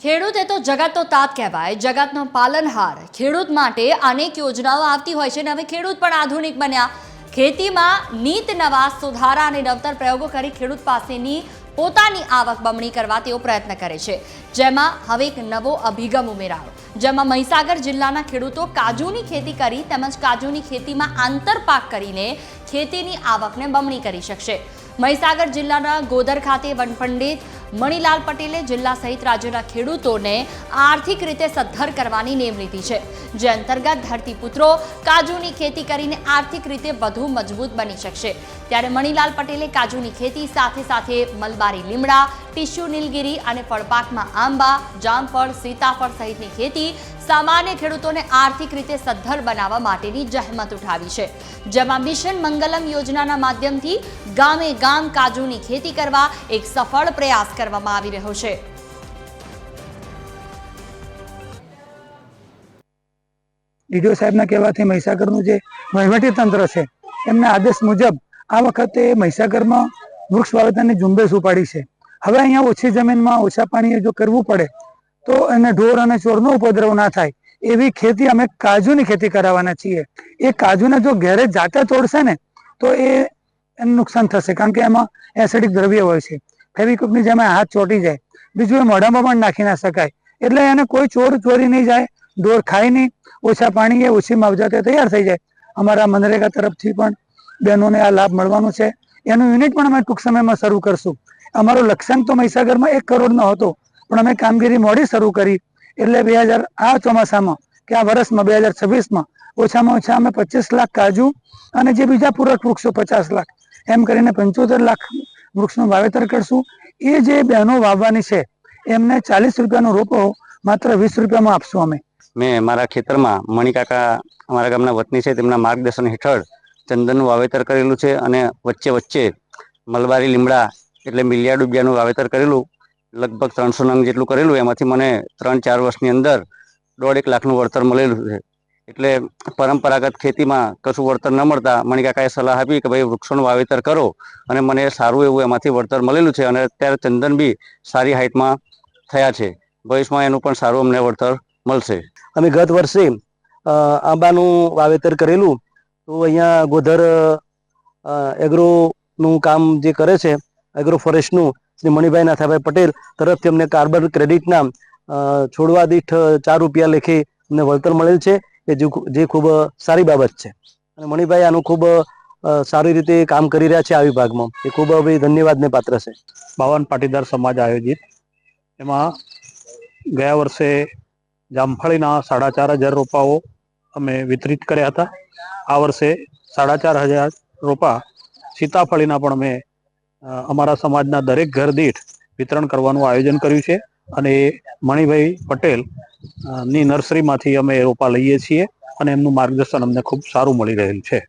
ખેડૂત એ તો જગતનો તાત કહેવાય, જગતનો પાલનહાર। ખેડૂત માટે અનેક યોજનાઓ આવતી હોય છે અને હવે ખેડૂત પણ આધુનિક બન્યા। ખેતીમાં નીત નવા સુધારા અને નવતર પ્રયોગો કરી ખેડૂત પાસેની પોતાની આવક બમણી કરવા તેઓ પ્રયત્ન કરે છે, જેમાં હવે એક નવો અભિગમ ઉમેરાયો, જેમાં મહીસાગર જિલ્લાના ખેડૂતો કાજુની ખેતી કરી તેમજ કાજુની ખેતીમાં આંતરપાક કરીને ખેતીની આવકને બમણી કરી શકશે। મહીસાગર જિલ્લાના ગોદર ખાતે વનપંડિત મણીલાલ પટેલે જિલ્લા સહિત રાજ્યના ખેડૂતોને આર્થિક રીતે સદ્ધર કરવાની નેમ લીધી છે, જે અંતર્ગત ધરતીપુત્રો કાજુની ખેતી કરીને આર્થિક રીતે વધુ મજબૂત બની શકશે। ત્યારે મણીલાલ પટેલે કાજુની ખેતી સાથે સાથે મલબારી લીમડા, ટીસ્યુ નીલગિરી અને ફળપાકમાં આંબા, જામફળ, સીતાફળ સહિતની ખેતી સામાન્ય ખેડૂતોને આર્થિક રીતે સદ્ધર બનાવવા માટેની જહેમત ઉઠાવી છે, જેમાં મિશન મંગલમ યોજનાના માધ્યમથી ગામે ગામ કાજુની ખેતી કરવા એક સફળ પ્રયાસ કરવામાં આવી રહ્યો છે। ડીડીઓ સાહેબના કહેવાથી મહીસાગરનું જે વહીવટી તંત્ર છે એમના આદેશ મુજબ આ વખતે મહીસાગરમાં વૃક્ષ વાવેતરની ઝુંબેશ ઉપાડી છે। હવે અહીંયા ઓછી જમીનમાં ઓછા પાણીએ જો કરવું પડે તો એને ઢોર અને ચોરનો ઉપદ્રવ ના થાય એવી ખેતી અમે કાજુની ખેતી કરાવવાના છીએ। એ કાજુને જો ઘેરે જાતે તોડશે ને તો એનું નુકસાન થશે, કારણ કે એમાં એસિડિક દ્રવ્ય હોય છે, ફેવિક્વિકની જેમ હાથ ચોંટી જાય। બીજું એ મોઢામાં પણ નાખી ના શકાય, એટલે એને કોઈ ચોર ચોરી નહીં જાય, ઢોર ખાય નહીં, ઓછા પાણીએ ઓછી માવજાતે તૈયાર થઈ જાય। અમારા મનરેગા તરફથી પણ બહેનોને આ લાભ મળવાનો છે। એનું યુનિટ પણ અમે ટૂંક સમયમાં શરૂ કરશું। અમારો લક્ષ્યાંક તો મહીસાગરમાં 1 કરોડનો હતો, પણ અમે કામગીરી મોડી શરૂ કરી, એટલે આ ચોમાસામાં કે આ વર્ષમાં 2026માં ઓછામાં ઓછા અમે 25 લાખ કાજુ અને જે બીજા પૂરક વૃક્ષો 50 લાખ એમ કરીને 75 લાખ વૃક્ષનું વાવેતર કરશું। એ જે બહેનો વાવવાની છે એમને 40 રૂપિયાનો રોપો માત્ર 20 રૂપિયામાં આપશું અમે। મેં મારા ખેતરમાં મણિકાકા અમારા ગામના વતની છે, તેમના માર્ગદર્શન હેઠળ ચંદનનું વાવેતર કરેલું છે અને વચ્ચે વચ્ચે મલબારી લીમડા એટલે મિલિયા ડુબિયાનું વાવેતર કરેલું, લગભગ 300 નંગ જેટલું કરેલું। એમાંથી મને 3-4 વર્ષની અંદર 1.5 લાખનું વળતર મળેલું છે। એટલે પરંપરાગત ખેતીમાં કશું વળતર ન મળતા મણિકાકાએ સલાહ આપી કે ભાઈ વૃક્ષોનું વાવેતર કરો, અને મને સારું એવું એમાંથી વળતર મળેલું છે અને અત્યારે ચંદન બી સારી હાઇટમાં થયા છે। ભવિષ્યમાં એનું પણ સારું અમને વળતર મળશે। અમે ગત વર્ષે આંબાનું વાવેતર કરેલું, તો અહીંયા ગોધર એગ્રોનું કામ જે કરે છે એગ્રો ફોરેસ્ટનું શ્રી મણિભાઈ નાથાભાઈ પટેલ તરફથી અમને કાર્બન ક્રેડિટના છોડવા દીઠ 4 રૂપિયા લેખે અમને વળતર મળેલ છે, કે જે ખૂબ સારી બાબત છે અને મણિભાઈ આનું ખૂબ સારી રીતે કામ કરી રહ્યા છે આ વિભાગમાં, એ ખૂબ ધન્યવાદને પાત્ર છે। બાવન પાટીદાર સમાજ આયોજિત એમાં ગયા વર્ષે જામફળીના 4500 રોપાઓ અમે વિતરિત કર્યા હતા। આ વર્ષે 4500 રોપા સીતાફળીના પણ અમે અમારા સમાજના દરેક ઘર દીઠ વિતરણ કરવાનું આયોજન કર્યું છે, અને મણિભાઈ પટેલ ની નર્સરીમાંથી અમે રોપા લઈએ છીએ અને એમનું માર્ગદર્શન અમને ખૂબ સારું મળી રહેલ છે।